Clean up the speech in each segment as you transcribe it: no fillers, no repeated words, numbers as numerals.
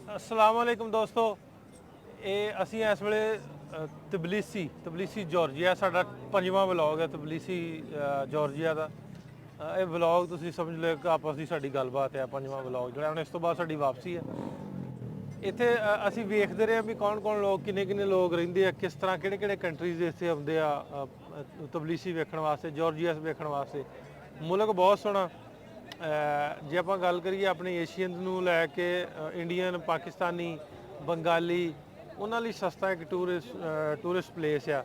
अस्सलाम वालेकुम दोस्तों। ਇਹ ਅਸੀਂ ਇਸ ਵੇਲੇ ਤਬਲੀਸੀ ਜਾਰਜੀਆ ਸਾਡਾ ਪੰਜਵਾਂ ਵਲੌਗ ਹੈ ਤਬਲੀਸੀ ਜਾਰਜੀਆ ਦਾ। ਇਹ ਵਲੌਗ ਤੁਸੀਂ ਸਮਝ ਲਿਓ ਕਿ ਆਪਸ ਦੀ ਸਾਡੀ ਗੱਲਬਾਤ ਹੈ। ਪੰਜਵਾਂ ਵਲੌਗ ਜਿਹੜਾ ਹੁਣ ਇਸ ਤੋਂ ਬਾਅਦ ਸਾਡੀ ਵਾਪਸੀ ਹੈ। ਇੱਥੇ ਅਸੀਂ ਵੇਖਦੇ ਰਹੇ ਹਾਂ ਵੀ ਕੌਣ ਲੋਕ ਕਿੰਨੇ ਲੋਕ ਰਹਿੰਦੇ ਆ, ਕਿਸ ਤਰ੍ਹਾਂ ਕਿਹੜੇ ਕੰਟਰੀਜ਼ ਇੱਥੇ ਆਉਂਦੇ ਆ ਤਬਲੀਸੀ ਵੇਖਣ ਵਾਸਤੇ, ਜਾਰਜੀਆ ਵੇਖਣ ਵਾਸਤੇ। ਮੁਲਕ ਬਹੁਤ ਸੋਹਣਾ। ਜੇ ਆਪਾਂ ਗੱਲ ਕਰੀਏ ਆਪਣੇ ਏਸ਼ੀਅਨਸ ਨੂੰ ਲੈ ਕੇ, ਇੰਡੀਅਨ, ਪਾਕਿਸਤਾਨੀ, ਬੰਗਾਲੀ, ਉਹਨਾਂ ਲਈ ਸਸਤਾ ਇੱਕ ਟੂਰਿਸਟ ਪਲੇਸ ਆ।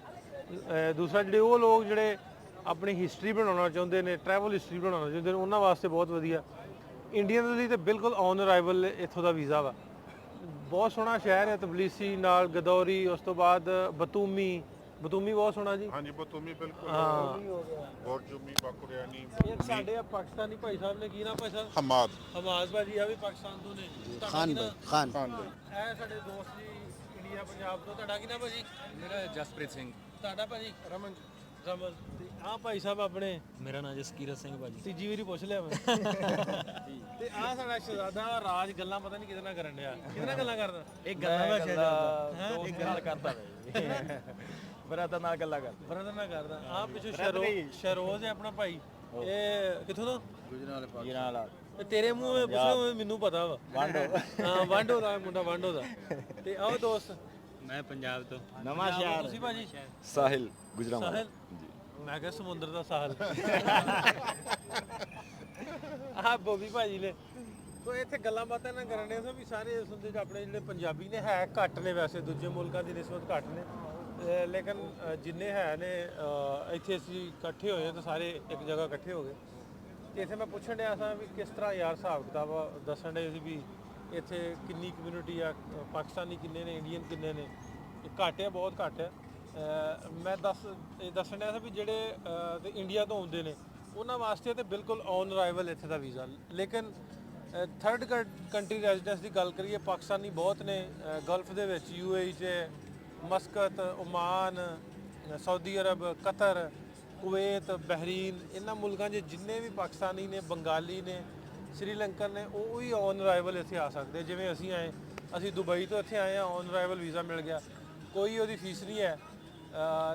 ਦੂਸਰਾ ਜਿਹੜੇ ਉਹ ਲੋਕ ਜਿਹੜੇ ਆਪਣੀ ਹਿਸਟਰੀ ਬਣਾਉਣਾ ਚਾਹੁੰਦੇ ਨੇ, ਟਰੈਵਲ ਹਿਸਟਰੀ ਬਣਾਉਣਾ ਚਾਹੁੰਦੇ ਨੇ, ਉਹਨਾਂ ਵਾਸਤੇ ਬਹੁਤ ਵਧੀਆ। ਇੰਡੀਅਨ ਲਈ ਤਾਂ ਬਿਲਕੁਲ ਔਨ ਅਰਾਈਵਲ ਇੱਥੋਂ ਦਾ ਵੀਜ਼ਾ ਵਾ। ਬਹੁਤ ਸੋਹਣਾ ਸ਼ਹਿਰ ਹੈ ਤਬਲੀਸੀ, ਨਾਲ ਗਦੌਰੀ, ਉਸ ਤੋਂ ਬਾਅਦ ਬਤੂਮੀ ਬਹੁਤ ਸੋਹਣਾ ਜੀ। ਹਾਂਜੀ ਬਤੂਮੀ ਬਿਲਕੁਲ। ਹਾਂ, ਬੋਰਜੂਮੀ, ਬਾਕੁਰਿਆਨੀ, ਇਹ ਸਾਡੇ ਪਾਕਿਸਤਾਨੀ ਭਾਈ ਸਾਹਿਬ ਨੇ, ਕੀ ਨਾਮ ਭਾਈ ਸਾਹਿਬ? ਹਮਾਦ ਭਾਜੀ ਆ ਵੀ ਪਾਕਿਸਤਾਨ ਤੋਂ ਨੇ। ਖਾਨ ਖਾਨ ਇਹ ਸਾਡੇ ਦੋਸਤ ਜੀ ਇੰਡੀਆ ਪੰਜਾਬ ਤੋਂ। ਤੁਹਾਡਾ ਕੀ ਨਾਮ ਭਾਜੀ? ਮੇਰਾ ਜਸਪ੍ਰੀਤ ਸਿੰਘ। ਤੁਹਾਡਾ ਭਾਜੀ? ਰਮਨ ਤੇ ਆਹ ਭਾਈ ਸਾਹਿਬ ਆਪਣੇ। ਮੇਰਾ ਨਾਮ ਜਸਕੀਰਤ ਸਿੰਘ ਭਾਜੀ। ਤੀਜੀ ਵਾਰੀ ਪੁੱਛ ਲਿਆ ਮੈਂ। ਤੇ ਆਹ ਸਾਡਾ ਸ਼ਹਿਜ਼ਾਦਾ ਰਾਜ ਗੱਲਾਂ ਪਤਾ ਨਹੀਂ ਕਿਹਦੇ ਨਾਲ ਕਰਨ ਡਿਆ। ਕਿਹਦੇ ਨਾਲ ਗੱਲਾਂ ਕਰਦਾ? ਇਹ ਗੱਲਾਂ ਦਾ ਸ਼ਹਿਜ਼ਾਦਾ ਦੋਸਤ ਨਾਲ ਕਰਦਾ ਵੇ। ਬਰਾਦਰ ਨਾਲ ਗੱਲਾਂ ਕਰ। ਬਰਦਰ ਨਾਲ ਕਰਦਾ। ਆਹ ਪਿੱਛੋਂ ਸ਼ਹਿਰੋਜ਼ ਹੈ ਆਪਣਾ ਭਾਈ। ਇਹ ਕਿੱਥੋਂ ਦਾ? ਗੁਜਰਾਂਵਾਲਾ। ਤੇਰੇ ਮੂੰਹ ਵਿੱਚ ਪੁੱਛੋ, ਮੈਨੂੰ ਪਤਾ ਵਾ। ਵਾਂਡੋ। ਹਾਂ, ਵਾਂਡੋ ਦਾ ਮੁੰਡਾ, ਵਾਂਡੋ ਦਾ। ਤੇ ਆਹ ਦੋਸਤ ਮੈਂ ਪੰਜਾਬ ਤੋਂ। ਨਵਾਂ ਸ਼ਹਿਰ। ਤੁਸੀਂ ਭਾਜੀ? ਸਾਹਿਲ ਗੁਜਰਾਂਵਾਲਾ ਸਾਹਿਲ। ਮੈਂ ਕਿਹਾ ਸਮੁੰਦਰ ਦਾ ਸਾਹਿਲ। ਆਹ ਬੋਬੀ ਭਾਜੀ ਨੇ। ਤੋ ਇੱਥੇ ਗੱਲਾਂ ਬਾਤਾਂ ਨਾ ਕਰਨ ਦੇ ਵੀ ਸਾਰੇ ਸੁਣਦੇ ਚ ਆਪਣੇ ਜਿਹੜੇ ਪੰਜਾਬੀ ਨੇ ਹੈ ਘੱਟ ਨੇ, ਵੈਸੇ ਦੂਜੇ ਮੁਲਕਾਂ ਦੀ ਨਿਸਬਤ ਘੱਟ ਨੇ, ਲੇਕਿਨ ਜਿੰਨੇ ਹੈ ਨੇ ਇੱਥੇ ਅਸੀਂ ਇਕੱਠੇ ਹੋਏ ਤਾਂ ਸਾਰੇ ਇੱਕ ਜਗ੍ਹਾ ਇਕੱਠੇ ਹੋ ਗਏ। ਤੇ ਇੱਥੇ ਮੈਂ ਪੁੱਛਣ ਡਿਆ ਸਾਂ ਵੀ ਕਿਸ ਤਰ੍ਹਾਂ ਯਾਰ ਹਿਸਾਬ ਕਿਤਾਬ ਦੱਸਣ ਡੇ ਸੀ ਵੀ ਇੱਥੇ ਕਿੰਨੀ ਕਮਿਊਨਿਟੀ ਆ, ਪਾਕਿਸਤਾਨੀ ਕਿੰਨੇ ਨੇ, ਇੰਡੀਅਨ ਕਿੰਨੇ ਨੇ। ਘੱਟ ਹੈ, ਬਹੁਤ ਘੱਟ ਹੈ। ਮੈਂ ਦੱਸਣ ਡਿਆ ਸੀ ਵੀ ਜਿਹੜੇ ਤੇ ਇੰਡੀਆ ਤੋਂ ਆਉਂਦੇ ਨੇ ਉਹਨਾਂ ਵਾਸਤੇ ਤੇ ਬਿਲਕੁਲ ਔਨ ਅਰਾਈਵਲ ਇੱਥੇ ਦਾ ਵੀਜ਼ਾ। ਲੇਕਿਨ ਥਰਡ ਕੰਟਰੀ ਰੈਜ਼ੀਡੈਂਸ ਦੀ ਗੱਲ ਕਰੀਏ, ਪਾਕਿਸਤਾਨੀ ਬਹੁਤ ਨੇ ਗਲਫ ਦੇ ਵਿੱਚ, UAE 'ਚ, ਮਸਕਤ, Oman, Saudi Arab, Qatar, Kuwait, Bahrain, ਇਹਨਾਂ ਮੁਲਕਾਂ 'ਚ ਜਿੰਨੇ ਵੀ ਪਾਕਿਸਤਾਨੀ ਨੇ, ਬੰਗਾਲੀ ਨੇ, ਸ਼੍ਰੀਲੰਕਨ ਨੇ, ਉਹ ਵੀ ਔਨ ਅਰਾਈਵਲ ਇੱਥੇ ਆ ਸਕਦੇ। ਜਿਵੇਂ ਅਸੀਂ ਆਏ, ਅਸੀਂ ਦੁਬਈ ਤੋਂ ਇੱਥੇ ਆਏ ਹਾਂ, ਔਨ ਅਰਾਈਵਲ ਵੀਜ਼ਾ ਮਿਲ ਗਿਆ, ਕੋਈ ਉਹਦੀ ਫੀਸ ਨਹੀਂ ਹੈ।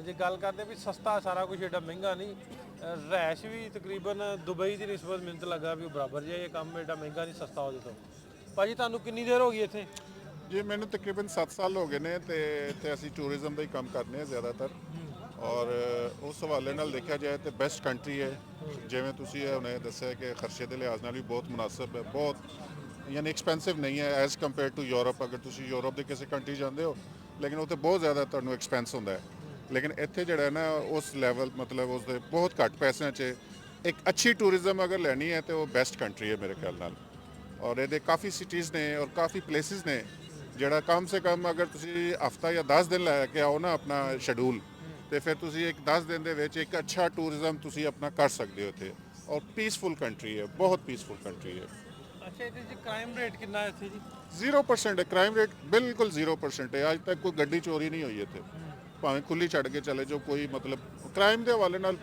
ਜੇ ਗੱਲ ਕਰਦੇ ਵੀ ਸਸਤਾ ਸਾਰਾ ਕੁਝ, ਏਡਾ ਮਹਿੰਗਾ ਨਹੀਂ। ਰੈਸ਼ ਵੀ ਤਕਰੀਬਨ ਦੁਬਈ ਦੀ ਨਿਸਬਤ ਮੈਨੂੰ ਤਾਂ ਲੱਗਾ ਵੀ ਉਹ ਬਰਾਬਰ ਜਿਹਾ। ਇਹ ਕੰਮ ਏਡਾ ਮਹਿੰਗਾ ਨਹੀਂ, ਸਸਤਾ ਉਹਦੇ ਤੋਂ। ਭਾਜੀ ਤੁਹਾਨੂੰ ਕਿੰਨੀ ਦੇਰ ਹੋ ਗਈ ਇੱਥੇ? ਜੀ ਮੈਨੂੰ ਤਕਰੀਬਨ 7 ਸਾਲ ਹੋ ਗਏ ਨੇ ਤੇ ਇੱਥੇ ਅਸੀਂ ਟੂਰਿਜ਼ਮ ਦਾ ਹੀ ਕੰਮ ਕਰਨੇ ਹਾਂ ਜ਼ਿਆਦਾਤਰ। ਔਰ ਉਸ ਹਵਾਲੇ ਨਾਲ ਦੇਖਿਆ ਜਾਏ ਤੇ ਬੈਸਟ ਕੰਟਰੀ ਹੈ। ਜਿਵੇਂ ਤੁਸੀਂ ਹੁਣੇ ਦੱਸਿਆ ਕਿ ਖਰਚੇ ਦੇ ਲਿਹਾਜ਼ ਨਾਲ ਵੀ ਬਹੁਤ ਮੁਨਾਸਬ ਹੈ, ਬਹੁਤ ਯਾਨੀ ਐਕਸਪੈਂਸਿਵ ਨਹੀਂ ਹੈ ਐਜ਼ ਕੰਪੇਅਰ ਟੂ ਯੂਰਪ। ਅਗਰ ਤੁਸੀਂ ਯੂਰਪ ਦੇ ਕਿਸੇ ਕੰਟਰੀ ਜਾਂਦੇ ਹੋ, ਲੇਕਿਨ ਉੱਥੇ ਬਹੁਤ ਜ਼ਿਆਦਾ ਤੁਹਾਨੂੰ ਐਕਸਪੈਂਸ ਹੁੰਦਾ ਹੈ। ਲੇਕਿਨ ਇੱਥੇ ਜਿਹੜਾ ਹੈ ਨਾ ਉਸ ਲੈਵਲ, ਮਤਲਬ ਉਸਦੇ ਬਹੁਤ ਘੱਟ ਪੈਸਿਆਂ 'ਚ ਇੱਕ ਅੱਛੀ ਟੂਰਿਜ਼ਮ ਅਗਰ ਲੈਣੀ ਹੈ ਤੇ ਉਹ ਬੈਸਟ ਕੰਟਰੀ ਹੈ ਮੇਰੇ ਖਿਆਲ ਨਾਲ। ਔਰ ਇਹਦੇ ਕਾਫੀ ਸਿਟੀਜ਼ ਨੇ ਔਰ ਕਾਫੀ ਪਲੇਸਿਸ ਨੇ ਜਿਹੜਾ ਕਮ ਸੇ ਕਮ ਅਗਰ ਤੁਸੀਂ ਹਫਤਾ ਜਾਂ 10 ਦਿਨ ਲੈ ਕੇ ਆਓ ਨਾ ਆਪਣਾ ਸ਼ੈਡਿਊਲ, ਤੇ ਫਿਰ ਤੁਸੀਂ ਇੱਕ 10 ਦਿਨ ਦੇ ਵਿੱਚ ਇੱਕ ਅੱਛਾ ਟੂਰਿਜ਼ਮ ਤੁਸੀਂ ਆਪਣਾ ਕਰ ਸਕਦੇ ਹੋ ਇੱਥੇ। ਔਰ ਪੀਸਫੁਲ ਕੰਟਰੀ ਹੈ, ਬਹੁਤ ਪੀਸਫੁਲ ਕੰਟਰੀ ਹੈ। ਅੱਛਾ, ਇਹਦੇ 'ਚ ਕ੍ਰਾਈਮ ਰੇਟ ਕਿੰਨਾ ਹੈ ਇੱਥੇ ਜੀ? 0% ਹੈ ਕ੍ਰਾਈਮ ਰੇਟ, ਬਿਲਕੁਲ 0% ਹੈ। ਅੱਜ ਤੱਕ ਕੋਈ ਗੱਡੀ ਚੋਰੀ ਨਹੀਂ ਹੋਈ ਇੱਥੇ, ਭਾਵੇਂ ਖੁੱਲੀ ਛੱਡ ਕੇ ਚਲੇ ਜਾਓ। ਕੋਈ ਮਤਲਬ ਕ੍ਰਾਈਮ ਦੇ ਹਵਾਲੇ ਨਾਲ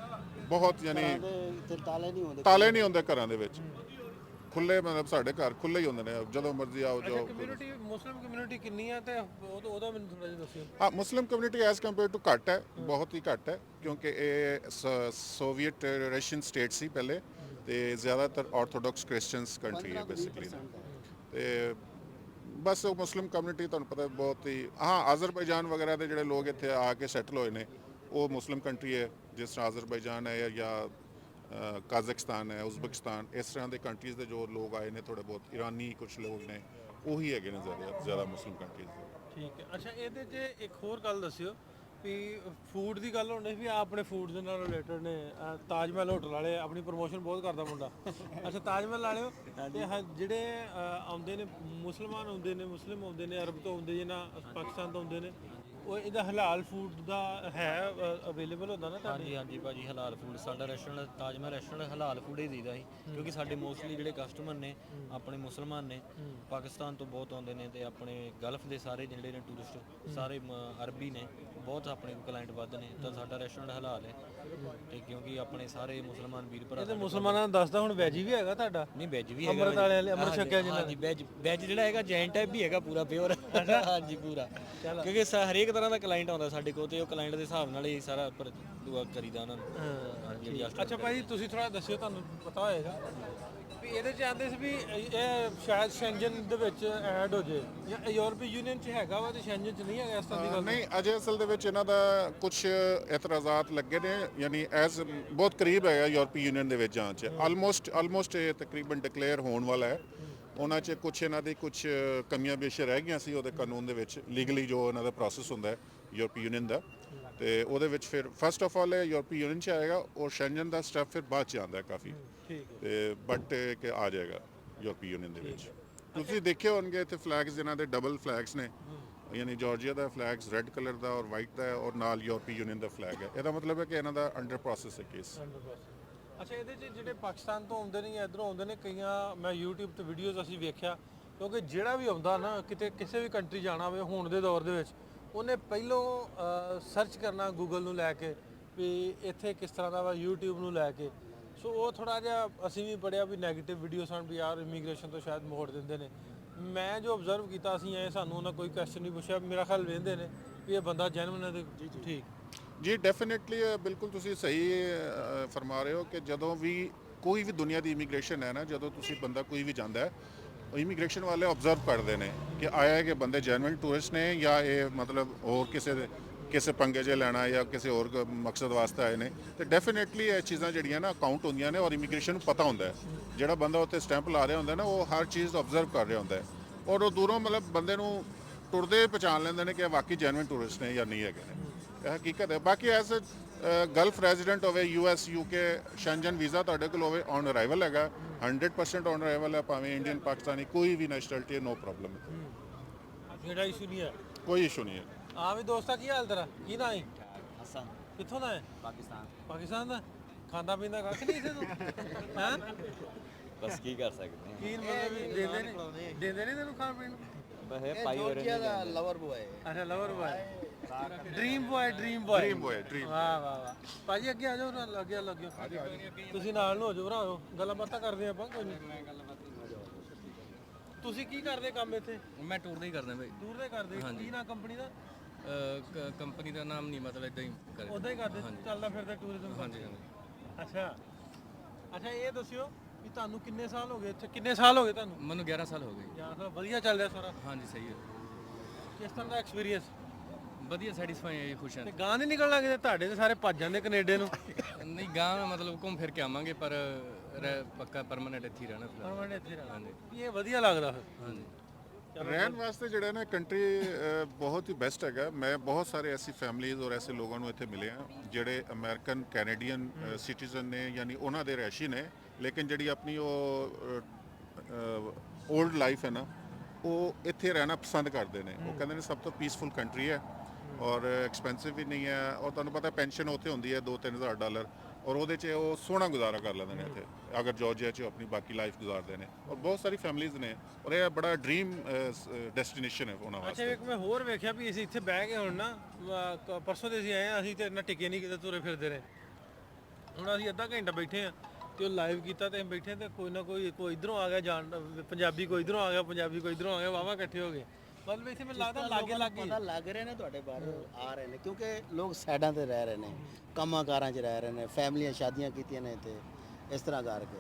ਬਹੁਤ ਯਾਨੀ ਤਾਲੇ ਨਹੀਂ ਹੁੰਦੇ ਘਰਾਂ ਦੇ ਵਿੱਚ, ਖੁੱਲੇ, ਮਤਲਬ ਸਾਡੇ ਘਰ ਖੁੱਲੇ ਹੀ ਹੁੰਦੇ ਨੇ, ਜਦੋਂ ਮਰਜ਼ੀ ਆਓ ਜਾਓ। ਕਮਿਊਨਿਟੀ, ਮੁਸਲਿਮ ਕਮਿਊਨਿਟੀ ਕਿੰਨੀ ਹੈ ਤੇ ਉਹਦਾ ਮੈਨੂੰ ਥੋੜਾ ਜਿਹਾ ਦੱਸਿਓ। ਹਾਂ, ਮੁਸਲਿਮ ਕਮਿਊਨਿਟੀ ਐਜ਼ ਕੰਪੇਅਰ ਟੂ ਘੱਟ ਹੈ, ਬਹੁਤ ਹੀ ਘੱਟ ਹੈ, ਕਿਉਂਕਿ ਇਹ ਸੋਵੀਅਤ ਰਸ਼ੀਅਨ ਸਟੇਟ ਸੀ ਪਹਿਲੇ, ਤੇ ਜ਼ਿਆਦਾਤਰ ਆਰਥੋਡਾਕਸ ਕ੍ਰਿਸਚੀਅਨਸ ਕੰਟਰੀ ਹੈ ਬੇਸਿਕਲੀ। ਤੇ ਬਸ ਉਹ ਮੁਸਲਿਮ ਕਮਿਊਨਿਟੀ ਤੁਹਾਨੂੰ ਪਤਾ ਬਹੁਤ ਹੀ, ਹਾਂ ਆਜ਼ਰਬਾਈਜਾਨ ਵਗੈਰਾ ਦੇ ਜਿਹੜੇ ਲੋਕ ਇੱਥੇ ਆ ਕੇ ਸੈਟਲ ਹੋਏ ਨੇ ਉਹ ਮੁਸਲਿਮ ਕੰਟਰੀ ਹੈ, ਜਿਸ ਤਰ੍ਹਾਂ ਆਜ਼ਰਬਾਈਜਾਨ ਹੈ ਜਾਂ ਕਾਜ਼ਖਸਤਾਨ ਹੈ, ਉਜ਼ਬਕਿਸਤਾਨ, ਇਸ ਤਰ੍ਹਾਂ ਦੇ ਕੰਟਰੀਜ਼ ਦੇ ਜੋ ਲੋਕ ਆਏ ਨੇ, ਥੋੜੇ ਬਹੁਤ ਇਰਾਨੀ ਕੁਝ ਲੋਕ ਨੇ, ਉਹੀ ਹੈਗੇ ਨੇ ਜ਼ਿਆਦਾ ਮੁਸਲਿਮ ਕੰਟਰੀਜ਼ ਦੇ। ਠੀਕ ਹੈ। ਅੱਛਾ, ਇਹਦੇ 'ਚ ਇੱਕ ਹੋਰ ਗੱਲ ਦੱਸਿਓ ਵੀ ਫੂਡ ਦੀ ਗੱਲ ਹੋਣੀ ਵੀ ਆਪਣੇ ਫੂਡ ਦੇ ਨਾਲ ਰਿਲੇਟਡ ਨੇ। ਤਾਜ ਮਹਿਲ ਹੋਟਲ ਵਾਲੇ ਆਪਣੀ ਪ੍ਰਮੋਸ਼ਨ ਬਹੁਤ ਕਰਦਾ ਮੁੰਡਾ। ਅੱਛਾ, ਤਾਜ ਮਹਿਲ ਵਾਲਿਓ ਤੇ ਜਿਹੜੇ ਆਉਂਦੇ ਨੇ ਮੁਸਲਮਾਨ ਆਉਂਦੇ ਨੇ, ਮੁਸਲਿਮ ਆਉਂਦੇ ਨੇ, ਅਰਬ ਤੋਂ ਆਉਂਦੇ ਨੇ, ਪਾਕਿਸਤਾਨ ਤੋਂ ਆਉਂਦੇ ਨੇ, ਉਹ ਇਹਦਾ ਹਲਾਲ ਫੂਡ ਦਾ ਹੈ ਅਵੇਲੇਬਲ ਹੁੰਦਾ ਨਾ ਤੁਹਾਡੇ? ਹਾਂਜੀ ਹਾਂਜੀ ਭਾਜੀ, ਹਲਾਲ ਫੂਡ ਸਾਡਾ ਰੈਸਟੋਰੈਂਟ ਤਾਜ ਮਹਿਲ ਰੈਸਟੋਰੈਂਟ ਹਲਾਲ ਫੂਡ ਹੀ ਦੀਦਾ ਸੀ, ਕਿਉਂਕਿ ਸਾਡੇ ਮੋਸਟਲੀ ਜਿਹੜੇ ਕਸਟਮਰ ਨੇ ਆਪਣੇ ਮੁਸਲਮਾਨ ਨੇ, ਪਾਕਿਸਤਾਨ ਤੋਂ ਬਹੁਤ ਆਉਂਦੇ ਨੇ, ਤੇ ਆਪਣੇ ਗਲਫ ਦੇ ਸਾਰੇ ਜਿਹੜੇ ਨੇ ਟੂਰਿਸਟ ਸਾਰੇ ਅਰਬੀ ਨੇ, ਬਹੁਤ ਆਪਣੇ ਕਲਾਇੰਟ ਵੱਧ ਨੇ, ਤਾਂ ਸਾਡਾ ਰੈਸਟੋਰੈਂਟ ਹਲਾਲ ਹੈ। ਤੇ ਕਿਉਂਕਿ ਆਪਣੇ ਸਾਰੇ ਮੁਸਲਮਾਨ ਵੀਰ ਭਰਾ ਤੇ ਮੁਸਲਮਾਨਾਂ ਨੂੰ ਦੱਸਦਾ ਹੁਣ ਵੈਜੀ ਵੀ ਹੈਗਾ ਤੁਹਾਡਾ? ਨਹੀਂ ਵੈਜ ਵੀ ਹੈਗਾ ਅੰਮ੍ਰਿਤ ਵਾਲੇ ਅੰਮ੍ਰਿਤ ਛਕਿਆ ਜਿਹਨਾਂ ਹਾਂਜੀ, ਵੈਜ ਜਿਹੜਾ ਹੈਗਾ ਜੈਨ ਟਾਈਪ ਵੀ ਹੈਗਾ ਪੂਰਾ ਪਿਓਰ ਹਾਂਜੀ ਪੂਰਾ, ਕਿਉਂਕਿ ਹਰੇਕ ਤਰ੍ਹਾਂ ਦਾ ਕਲਾਇੰਟ ਆਉਂਦਾ ਸਾਡੇ ਕੋਲ, ਤੇ ਉਹ ਕਲਾਇੰਟ ਦੇ ਹਿਸਾਬ ਨਾਲ ਹੀ ਸਾਰਾ ਦੁਆ ਕਰੀਦਾ ਉਹਨਾਂ ਨੂੰ। ਹਾਂਜੀ। ਅੱਛਾ ਭਾਈ ਤੁਸੀਂ ਥੋੜਾ ਦੱਸਿਓ, ਤੁਹਾਨੂੰ ਪਤਾ ਹੋਏਗਾ ਵੀ ਇਹਦੇ ਚ ਆਂਦੇ ਸੀ ਵੀ ਇਹ ਸ਼ਾਇਦ ਸ਼ੈਂਜਨ ਦੇ ਵਿੱਚ ਐਡ ਹੋ ਜੇ, ਜਾਂ ਯੂਰਪੀ ਯੂਨੀਅਨ ਚ ਹੈਗਾ ਵਾ ਤੇ ਸ਼ੈਂਜਨ ਚ ਨਹੀਂ ਹੈਗਾ, ਇਸ ਤਰ੍ਹਾਂ ਦੀ ਗੱਲ? ਨਹੀਂ, ਅਜੇ ਅਸਲ ਦੇ ਵਿੱਚ ਇਹਨਾਂ ਦਾ ਕੁਝ ਇਤਰਾਜ਼ਾਤ ਲੱਗੇ ਨੇ, ਯਾਨੀ ਐਸ ਬਹੁਤ ਕਰੀਬ ਹੈਗਾ ਯੂਰਪੀ ਯੂਨੀਅਨ ਦੇ ਵਿੱਚ ਜਾਣ 'ਚ, ਆਲਮੋਸਟ ਇਹ ਤਕਰੀਬਨ ਡਿਕਲੇਅਰ ਹੋਣ ਵਾਲਾ ਹੈ। ਉਹਨਾਂ 'ਚ ਕੁਝ ਇਹਨਾਂ ਦੀ ਕੁਝ ਕਮੀਆਂ ਪੇਸ਼ੀਆਂ ਰਹਿ ਗਈਆਂ ਸੀ ਉਹਦੇ ਕਾਨੂੰਨ ਦੇ ਵਿੱਚ, ਲੀਗਲੀ ਜੋ ਇਹਨਾਂ ਦਾ ਪ੍ਰੋਸੈਸ ਹੁੰਦਾ ਹੈ ਯੂਰਪੀ ਯੂਨੀਅਨ ਦਾ, ਤੇ ਉਹਦੇ ਵਿੱਚ ਫਿਰ ਫਸਟ ਆਫ ਆਲ ਇਹ ਯੂਰਪੀ ਯੂਨੀਅਨ 'ਚ ਆਏਗਾ, ਔਰ ਸ਼ੈਂਜਨ ਦਾ ਸਟੈਪ ਫਿਰ ਬਾਅਦ 'ਚ ਆਉਂਦਾ ਹੈ ਕਾਫੀ, ਠੀਕ ਹੈ। ਤੇ ਬਟ ਕਿ ਆ ਜਾਏਗਾ ਯੂਰਪੀ ਯੂਨੀਅਨ ਦੇ ਵਿੱਚ। ਤੁਸੀਂ ਦੇਖੇ ਹੋਣਗੇ ਇੱਥੇ ਫਲੈਗਸ ਇਹਨਾਂ ਦੇ ਡਬਲ ਫਲੈਗਸ ਨੇ, ਯਾਨੀ ਜਾਰਜੀਆ ਦਾ ਫਲੈਗਸ ਰੈੱਡ ਕਲਰ ਦਾ ਔਰ ਵਾਈਟ ਦਾ ਹੈ, ਔਰ ਨਾਲ ਯੂਰਪੀ ਯੂਨੀਅਨ ਦਾ ਫਲੈਗ ਹੈ। ਇਹਦਾ ਮਤਲਬ ਹੈ ਕਿ ਇਹਨਾਂ ਦਾ ਅੰਡਰ ਪ੍ਰੋਸੈਸ ਹੈ ਕੇਸ। ਅੱਛਾ, ਇਹਦੇ 'ਚ ਜਿਹੜੇ ਪਾਕਿਸਤਾਨ ਤੋਂ ਆਉਂਦੇ ਨੇ ਜਾਂ ਇੱਧਰੋਂ ਆਉਂਦੇ ਨੇ, ਕਈਆਂ ਮੈਂ YouTube ਤੇ ਵੀਡੀਓਜ਼ ਅਸੀਂ ਵੇਖਿਆ, ਕਿਉਂਕਿ ਜਿਹੜਾ ਵੀ ਆਉਂਦਾ ਨਾ ਕਿਤੇ ਕਿਸੇ ਵੀ ਕੰਟਰੀ ਜਾਣਾ ਹੋਵੇ ਹੁਣ ਦੇ ਦੌਰ ਦੇ ਵਿੱਚ, ਉਹਨੇ ਪਹਿਲੋਂ ਸਰਚ ਕਰਨਾ ਗੂਗਲ ਨੂੰ ਲੈ ਕੇ ਵੀ ਇੱਥੇ ਕਿਸ ਤਰ੍ਹਾਂ ਦਾ ਵਾ, YouTube ਨੂੰ ਲੈ ਕੇ। ਸੋ ਉਹ ਥੋੜਾ ਜਿਹਾ ਅਸੀਂ ਵੀ ਪੜਿਆ ਵੀ ਨੈਗੇਟਿਵ ਵੀਡੀਓ ਸਨ ਵੀ ਯਾਰ ਇਮੀਗ੍ਰੇਸ਼ਨ ਤੋਂ ਸ਼ਾਇਦ ਮੋੜ ਦਿੰਦੇ ਨੇ। ਮੈਂ ਜੋ ਆਬਜ਼ਰਵ ਕੀਤਾ, ਅਸੀਂ ਐ ਸਾਨੂੰ ਉਹਨਾਂ ਕੋਈ ਕੁਐਸਚਨ ਨਹੀਂ ਪੁੱਛਿਆ, ਮੇਰਾ ਖਿਆਲ ਵੇਂਦੇ ਨੇ ਵੀ ਇਹ ਬੰਦਾ ਜੈਨੂਇਨ ਹੈ ਤੇ ਠੀਕ। ਜੀ ਡੈਫੀਨਿਟਲੀ, ਬਿਲਕੁਲ ਤੁਸੀਂ ਸਹੀ ਫਰਮਾ ਰਹੇ ਹੋ ਕਿ ਜਦੋਂ ਵੀ ਕੋਈ ਵੀ ਦੁਨੀਆ ਦੀ ਇਮੀਗ੍ਰੇਸ਼ਨ ਹੈ ਨਾ, ਜਦੋਂ ਤੁਸੀਂ ਬੰਦਾ ਕੋਈ ਵੀ ਜਾਂਦਾ ਹੈ, ਇਮੀਗ੍ਰੇਸ਼ਨ ਵਾਲੇ ਆਬਜ਼ਰਵ ਕਰਦੇ ਨੇ ਕਿ ਆਇਆ ਹੈ ਕਿ ਬੰਦੇ ਜੈਨੂਇਨ ਟੂਰਿਸਟ ਨੇ ਜਾਂ ਇਹ ਮਤਲਬ ਹੋਰ ਕਿਸੇ ਪੰਗੇ 'ਚ ਲੈਣਾ ਜਾਂ ਕਿਸੇ ਹੋਰ ਮਕਸਦ ਵਾਸਤੇ ਆਏ ਨੇ, ਤੇ ਡੈਫੀਨਿਟਲੀ ਇਹ ਚੀਜ਼ਾਂ ਜਿਹੜੀਆਂ ਨਾ ਅਕਾਊਂਟ ਹੁੰਦੀਆਂ ਨੇ, ਔਰ ਇਮੀਗ੍ਰੇਸ਼ਨ ਨੂੰ ਪਤਾ ਹੁੰਦਾ ਹੈ। ਜਿਹੜਾ ਬੰਦਾ ਉੱਥੇ ਸਟੈਂਪ ਲਾ ਰਿਹਾ ਹੁੰਦਾ ਨਾ, ਉਹ ਹਰ ਚੀਜ਼ ਆਬਜ਼ਰਵ ਕਰ ਰਿਹਾ ਹੁੰਦਾ ਹੈ, ਔਰ ਉਹ ਦੂਰੋਂ ਮਤਲਬ ਬੰਦੇ ਨੂੰ ਟੁਰਦੇ ਪਛਾਣ ਲੈਂਦੇ ਨੇ ਕਿ ਇਹ ਵਾਕਈ ਜੈਨੂਇਨ ਟੂਰਿਸਟ ਨੇ ਜਾਂ ਨਹੀਂ ਹੈਗੇ ਨੇ। ਇਹ ਹਕੀਕਤ ਹੈ। ਬਾਕੀ ਐਸ ਗਲਫ ਰੈਜ਼ੀਡੈਂਟ ਹੋਵੇ, US UK ਸ਼ੈਂਜਨ ਵੀਜ਼ਾ ਤੁਹਾਡੇ ਕੋਲ ਹੋਵੇ, ਔਨ ਅਰਾਈਵਲ ਹੈਗਾ, 100% ਔਨ ਅਰਾਈਵਲ ਹੈ, ਭਾਵੇਂ ਇੰਡੀਅਨ ਪਾਕਿਸਤਾਨੀ ਕੋਈ ਵੀ ਨੈਸ਼ਨੈਲਿਟੀ ਹੈ, ਨੋ ਪ੍ਰੋਬਲਮ। ਜਿਹੜਾ ਇਸ਼ੂ ਨਹੀਂ ਹੈ, ਕੋਈ ਇਸ਼ੂ ਨਹੀਂ ਹੈ। ਆ ਵੀ ਦੋਸਤਾ, ਕੀ ਹਾਲ ਤੇਰਾ? ਕੀ ਨਾਂ ਹੈ? ਹਸਨ, ਕਿੱਥੋਂ ਦਾ ਹੈ? ਪਾਕਿਸਤਾਨ ਦਾ? ਖਾਂਦਾ ਪੀਂਦਾ ਕੱਖ ਨਹੀਂ ਇੱਥੇ ਤੂੰ? ਹੈਂ? ਬਸ ਕੀ ਕਰ ਸਕਦੇ ਹਾਂ, ਕੀ ਮਤਲਬ ਵੀ ਦਿੰਦੇ ਨੇ ਤੈਨੂੰ ਖਾਣ ਪੀਣ ਨੂੰ? ਬਸ ਇਹ ਪਾਈ ਹੋ ਰਹੇ ਨੇ। ਲਵਰ ਬੁਆਏ ਅੱਛਾ, lover boy, dream boy. Dream boy, dream. ਵਾਹ ਵਾਹ ਵਾਹ ਭਾਜੀ, ਅੱਗੇ ਆ ਜਾਓ, ਅੱਗੇ ਲੱਗਿਓ ਤੁਸੀਂ, ਨਾਲ ਨੂੰ ਹੋ ਜਾਓ ਭਰਾਓ, ਗੱਲਾਂ ਬਾਤਾਂ ਕਰਦੇ ਆਪਾਂ। ਕੋਈ ਨਹੀਂ, ਤੁਸੀਂ ਕੀ ਕਰਦੇ ਕੰਮ ਇੱਥੇ? ਮੈਂ ਟੂਰ ਦਾ ਹੀ ਕਰਦਾ ਭਾਈ। ਦੂਰ ਦੇ ਕਰਦੇ? ਕੀ ਨਾ ਕੰਪਨੀ ਦਾ? ਕੰਪਨੀ ਦਾ ਨਾਮ ਨਹੀਂ, ਮਤਲਬ ਇਦਾਂ ਹੀ ਕਰਦੇ। ਉਦਾਂ ਹੀ ਕਰਦੇ, ਚੱਲਦਾ ਫਿਰਦਾ ਟੂਰਿਜ਼ਮ? ਹਾਂਜੀ ਹਾਂਜੀ। ਅੱਛਾ ਅੱਛਾ, ਇਹ ਦੱਸਿਓ ਵੀ ਤੁਹਾਨੂੰ ਕਿੰਨੇ ਸਾਲ ਹੋ ਗਏ ਇੱਥੇ? ਕਿੰਨੇ ਸਾਲ ਹੋ ਗਏ ਤੁਹਾਨੂੰ? ਮੈਨੂੰ 11 ਸਾਲ ਹੋ ਗਏ। ਯਾਰ ਤਾਂ ਵਧੀਆ ਚੱਲ ਰਿਹਾ ਸਾਰਾ? ਹਾਂਜੀ ਸਹੀ ਹੈ, ਕਿਸ ਤਰ੍ਹਾਂ ਦਾ ਐਕਸਪੀਰੀਅੰਸ? ਵਧੀਆ, ਸੈਟੀਸਫਾਈ ਹੈ, ਖੁਸ਼ ਹਾਂ। ਤੇ ਗਾਂ ਨਹੀਂ ਨਿਕਲਣਾ ਕਿਤੇ? ਤੁਹਾਡੇ ਤੇ ਸਾਰੇ ਭੱਜ ਜਾਂਦੇ ਕੈਨੇਡਾ ਨੂੰ। ਨਹੀਂ ਗਾਂ ਮਤਲਬ ਘੁੰਮ ਫਿਰ ਕੇ ਆਵਾਂਗੇ, ਪਰ ਪੱਕਾ ਪਰਮਾਨੈਂਟ ਇੱਥੇ ਹੀ ਰਹਿਣਾ ਫਿਲਹਾਲ। ਪਰਮਾਨੈਂਟ ਇੱਥੇ ਰਹਿਣਾ? ਵੀ ਇਹ ਵਧੀਆ ਲੱਗਦਾ ਫਿਰ? ਹਾਂਜੀ। ਰਹਿਣ ਵਾਸਤੇ ਜਿਹੜਾ ਨਾ ਕੰਟਰੀ ਬਹੁਤ ਹੀ ਬੈਸਟ ਹੈਗਾ। ਮੈਂ ਬਹੁਤ ਸਾਰੇ ਐਸੀ ਫੈਮਲੀਜ਼ ਔਰ ਐਸੇ ਲੋਕਾਂ ਨੂੰ ਇੱਥੇ ਮਿਲੇ ਆ ਜਿਹੜੇ ਅਮਰੀਕਨ ਕੈਨੇਡੀਅਨ ਸਿਟੀਜ਼ਨ ਨੇ, ਯਾਨੀ ਉਹਨਾਂ ਦੇ ਰਹਿਸ਼ੀ ਨੇ, ਲੇਕਿਨ ਜਿਹੜੀ ਆਪਣੀ ਉਹ 올ਡ ਲਾਈਫ ਹੈ ਨਾ, ਉਹ ਇੱਥੇ ਰਹਿਣਾ ਪਸੰਦ ਕਰਦੇ ਨੇ। ਉਹ ਕਹਿੰਦੇ ਨੇ ਸਭ ਤੋਂ ਪੀਸਫੁਲ ਕੰਟਰੀ ਹੈ, ਔਰ ਐਕਸਪੈਂਸਿਵ ਵੀ ਨਹੀਂ ਹੈ, ਔਰ ਤੁਹਾਨੂੰ ਪਤਾ ਪੈਨਸ਼ਨ ਉੱਥੇ ਹੁੰਦੀ ਹੈ $2-3,000, ਔਰ ਉਹਦੇ 'ਚ ਉਹ ਸੋਹਣਾ ਗੁਜ਼ਾਰਾ ਕਰ ਲੈਂਦੇ ਨੇ ਇੱਥੇ, ਅਗਰ ਜਾਰਜੀਆ 'ਚ ਆਪਣੀ ਬਾਕੀ ਲਾਈਫ ਗੁਜ਼ਾਰਦੇ ਨੇ। ਔਰ ਬਹੁਤ ਸਾਰੀ ਫੈਮਲੀਜ਼ ਨੇ, ਔਰ ਇਹ ਬੜਾ ਡ੍ਰੀਮ ਡੈਸਟੀਨੇਸ਼ਨ ਹੈ ਉਹਨਾਂ ਅੱਛਾ, ਵਾਸਤੇ। ਇੱਕ ਮੈਂ ਹੋਰ ਵੇਖਿਆ ਵੀ ਅਸੀਂ ਇੱਥੇ ਬਹਿ ਕੇ ਹੁਣ ਨਾ, ਪਰਸੋਂ ਦੇ ਅਸੀਂ ਆਏ ਆ, ਅਸੀਂ ਤੇ ਇੰਨਾ ਟਿਕੇ ਨਹੀਂ ਕਿਤੇ, ਤੁਰੇ ਫਿਰਦੇ ਰਹੇ। ਹੁਣ ਅਸੀਂ ਅੱਧਾ ਘੰਟਾ ਬੈਠੇ ਆ ਤੇ ਉਹ ਲਾਈਵ ਕੀਤਾ ਤੇ ਬੈਠੇ, ਤੇ ਕੋਈ ਨਾ ਕੋਈ ਇਧਰੋਂ ਆ ਗਿਆ, ਪੰਜਾਬੀ ਕੋਈ ਇਧਰੋਂ ਆ ਗਿਆ, ਪੰਜਾਬੀ ਕੋਈ ਇਧਰੋਂ ਆ ਗਿਆ, ਵਾਵਾ ਇਕੱਠੇ ਹੋ ਗਏ। ਮਤਲਬ ਇੱਥੇ ਮੈਨੂੰ ਲੱਗਦਾ ਲਾਗੇ ਪਤਾ ਲੱਗ ਰਹੇ ਨੇ ਤੁਹਾਡੇ ਬਾਹਰ ਆ ਰਹੇ ਨੇ, ਕਿਉਂਕਿ ਲੋਕ ਸਾਈਡਾਂ ਤੇ ਰਹਿ ਰਹੇ ਨੇ, ਕੰਮਾਂ ਕਾਰਾਂ 'ਚ ਰਹਿ ਰਹੇ ਨੇ, ਫੈਮਲੀਆਂ ਸ਼ਾਦੀਆਂ ਕੀਤੀਆਂ ਨੇ ਤੇ ਇਸ ਤਰ੍ਹਾਂ ਕਰਕੇ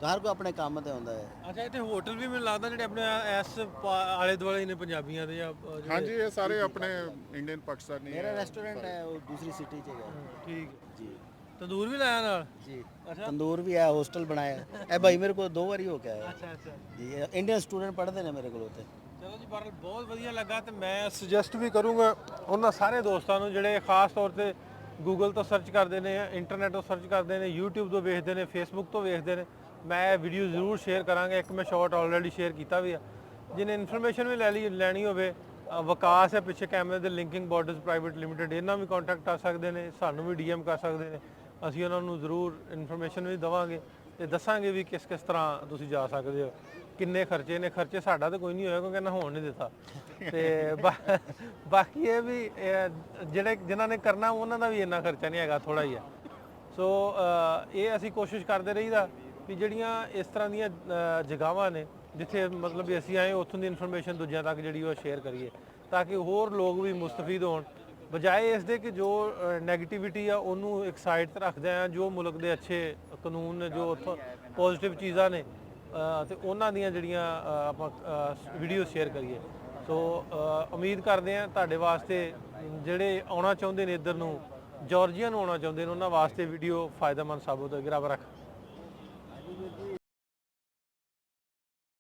ਹਰ ਕੋਈ ਆਪਣੇ ਕੰਮ ਤੇ ਹੁੰਦਾ ਹੈ। ਅੱਛਾ, ਇੱਥੇ ਹੋਟਲ ਵੀ ਮੈਨੂੰ ਲੱਗਦਾ ਜਿਹੜੇ ਆਪਣੇ ਇਸ ਆਲੇ ਦੁਆਲੇ ਨੇ ਪੰਜਾਬੀਆਂ ਦੇ, ਜਾਂ ਹਾਂਜੀ, ਇਹ ਸਾਰੇ ਆਪਣੇ ਇੰਡੀਅਨ ਪਾਕਿਸਤਾਨੀ ਮੇਰਾ ਰੈਸਟੋਰੈਂਟ ਹੈ ਉਹ ਦੂਸਰੀ ਸਿਟੀ 'ਚ ਹੈ ਠੀਕ ਹੈ ਜੀ। ਤੰਦੂਰ ਵੀ ਲਾਇਆ ਨਾਲ? ਜੀ, ਅੱਛਾ ਤੰਦੂਰ ਵੀ ਹੈ, ਹੋਸਟਲ ਬਣਾਇਆ ਇਹ ਭਾਈ ਮੇਰੇ ਕੋਲ 2 ਵਾਰੀ ਹੋ ਕੇ ਆਇਆ ਅੱਛਾ ਅੱਛਾ। ਜੀ। ਇੰਡੀਅਨ ਸਟੂਡੈਂਟ ਪੜ੍ਹਦੇ ਨੇ ਮੇਰੇ ਕੋਲ ਉੱਥੇ। ਚਲੋ ਜੀ, ਬਹਰਹਾਲ ਬਹੁਤ ਵਧੀਆ ਲੱਗਾ, ਤੇ ਮੈਂ ਸੁਜੈਸਟ ਵੀ ਕਰੂੰਗਾ ਉਹਨਾਂ ਸਾਰੇ ਦੋਸਤਾਂ ਨੂੰ ਜਿਹੜੇ ਖਾਸ ਤੌਰ ਤੇ ਗੂਗਲ ਤੋਂ ਸਰਚ ਕਰਦੇ ਨੇ, ਇੰਟਰਨੈਟ ਤੋਂ ਸਰਚ ਕਰਦੇ ਨੇ, YouTube ਤੋਂ ਵੇਖਦੇ ਨੇ, Facebook ਤੋਂ ਵੇਖਦੇ ਨੇ। ਮੈਂ ਇਹ ਵੀਡੀਓ ਜ਼ਰੂਰ ਸ਼ੇਅਰ ਕਰਾਂਗਾ। ਇੱਕ ਮੈਂ ਸ਼ਾਰਟ ਆਲਰੇਡੀ ਸ਼ੇਅਰ ਕੀਤਾ ਵੀ ਆ, ਜਿਹਨੇ ਇਨਫੋਰਮੇਸ਼ਨ ਵੀ ਲੈਣੀ ਹੋਵੇ ਵਿਕਾਸ ਹੈ ਪਿੱਛੇ ਕੈਮਰੇ ਦੇ, ਲਿੰਕਿੰਗ ਬਾਰਡਰਸ ਪ੍ਰਾਈਵੇਟ ਲਿਮਟਿਡ, ਇਹਨਾਂ ਵੀ ਕੰਟੈਕਟ ਆ ਸਕਦੇ ਨੇ, ਸਾਨੂੰ ਵੀ ਡੀਐਮ ਕਰ ਸਕਦੇ ਨੇ। ਅਸੀਂ ਉਹਨਾਂ ਨੂੰ ਜ਼ਰੂਰ ਇਨਫੋਰਮੇਸ਼ਨ ਵੀ ਦੇਵਾਂਗੇ ਤੇ ਦੱਸਾਂਗੇ ਵੀ ਕਿਸ ਕਿਸ ਤਰ੍ਹਾਂ ਤੁਸੀਂ ਜਾ ਸਕਦੇ ਹੋ, ਕਿੰਨੇ ਖਰਚੇ ਨੇ। ਖਰਚੇ ਸਾਡਾ ਤਾਂ ਕੋਈ ਨਹੀਂ ਹੋਇਆ ਕਿਉਂਕਿ ਇਹਨਾਂ ਹੋਣ ਨਹੀਂ ਦਿੱਤਾ ਤੇ ਬਾਕੀ ਇਹ ਵੀ ਜਿਹੜੇ ਜਿਨ੍ਹਾਂ ਨੇ ਕਰਨਾ ਉਹਨਾਂ ਦਾ ਵੀ ਇੰਨਾ ਖਰਚਾ ਨਹੀਂ ਹੈਗਾ, ਥੋੜਾ ਹੀ ਹੈ। ਸੋ ਇਹ ਅਸੀਂ ਕੋਸ਼ਿਸ਼ ਕਰਦੇ ਰਹੀਦਾ ਵੀ ਜਿਹੜੀਆਂ ਇਸ ਤਰ੍ਹਾਂ ਦੀਆਂ ਜਗ੍ਹਾਵਾਂ ਨੇ ਜਿੱਥੇ ਮਤਲਬ ਵੀ ਅਸੀਂ ਆਏ ਉੱਥੋਂ ਦੀ ਇਨਫੋਰਮੇਸ਼ਨ ਦੂਜਿਆਂ ਤੱਕ ਜਿਹੜੀ ਉਹ ਸ਼ੇਅਰ ਕਰੀਏ ਤਾਂ ਕਿ ਹੋਰ ਲੋਕ ਵੀ ਮੁਸਤਫੀਦ ਹੋਣ, ਬਜਾਏ ਇਸ ਦੇ ਕਿ ਜੋ ਨੈਗੇਟਿਵਿਟੀ ਆ ਉਹਨੂੰ ਇੱਕ ਸਾਈਡ ਤੇ ਰੱਖਦੇ ਆ, ਜੋ ਮੁਲਕ ਦੇ ਅੱਛੇ ਕਾਨੂੰਨ ਨੇ, ਜੋ ਉੱਥੋਂ ਪੋਜ਼ਿਟਿਵ ਚੀਜ਼ਾਂ ਨੇ ਤੇ ਉਹਨਾਂ ਦੀਆਂ ਜਿਹੜੀਆਂ ਆਪਾਂ ਵੀਡੀਓ ਸ਼ੇਅਰ ਕਰੀਏ। ਸੋ ਉਮੀਦ ਕਰਦੇ ਆ ਤੁਹਾਡੇ ਵਾਸਤੇ ਜਿਹੜੇ ਆਉਣਾ ਚਾਹੁੰਦੇ ਨੇ ਇੱਧਰ ਨੂੰ, ਜਾਰਜੀਆ ਨੂੰ ਆਉਣਾ ਚਾਹੁੰਦੇ ਨੇ, ਉਹਨਾਂ ਵਾਸਤੇ ਵੀਡੀਓ ਫਾਇਦੇਮੰਦ ਸਾਬਤ ਹੋਏਗੀ। ਰੱਬ ਰੱਖ।